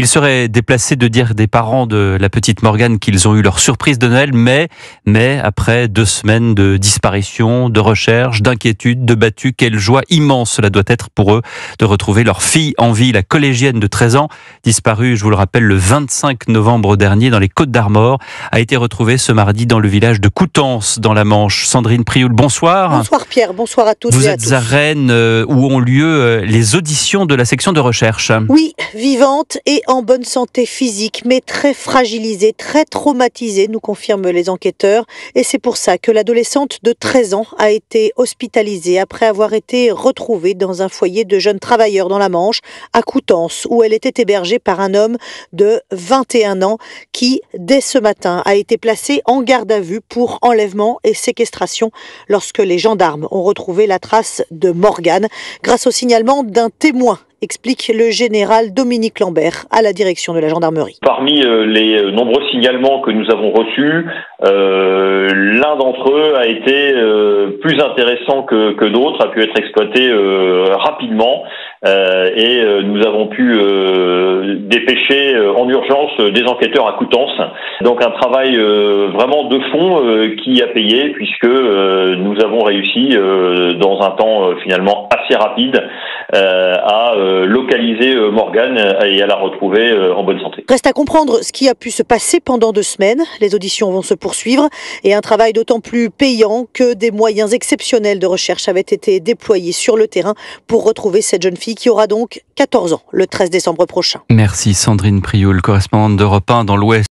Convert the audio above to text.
Il serait déplacé de dire des parents de la petite Morgane qu'ils ont eu leur surprise de Noël, mais après 2 semaines de disparition, de recherche, d'inquiétude, de battue, quelle joie immense cela doit être pour eux de retrouver leur fille en vie, la collégienne de 13 ans, disparue, je vous le rappelle, le 25 novembre dernier dans les Côtes-d'Armor, a été retrouvée ce mardi dans le village de Coutances, dans la Manche. Sandrine Prioul, bonsoir. Bonsoir Pierre, bonsoir à toutes Vous et à tous. êtes à Rennes où ont lieu les auditions de la section de recherche. Oui, vivante et en bonne santé physique, mais très fragilisée, très traumatisée, nous confirment les enquêteurs. Et c'est pour ça que l'adolescente de 13 ans a été hospitalisée après avoir été retrouvée dans un foyer de jeunes travailleurs dans la Manche, à Coutances, où elle était hébergée par un homme de 21 ans qui, dès ce matin, a été placé en garde à vue pour enlèvement et séquestration lorsque les gendarmes ont retrouvé la trace de Morgane grâce au signalement d'un témoin, explique le général Dominique Lambert à la direction de la gendarmerie. Parmi les nombreux signalements que nous avons reçus, l'un d'entre eux a été plus intéressant que d'autres, a pu être exploité rapidement et nous avons pu dépêcher en urgence des enquêteurs à Coutances. Donc un travail vraiment de fond qui a payé puisque nous avons réussi dans un temps finalement assez rapide à localiser Morgane et à la retrouver en bonne santé. Reste à comprendre ce qui a pu se passer pendant 2 semaines. Les auditions vont se poursuivre et un travail d'autant plus payant que des moyens exceptionnels de recherche avaient été déployés sur le terrain pour retrouver cette jeune fille qui aura donc 14 ans le 13 décembre prochain. Merci Sandrine Prioul, correspondante d'Europe 1 dans l'Ouest.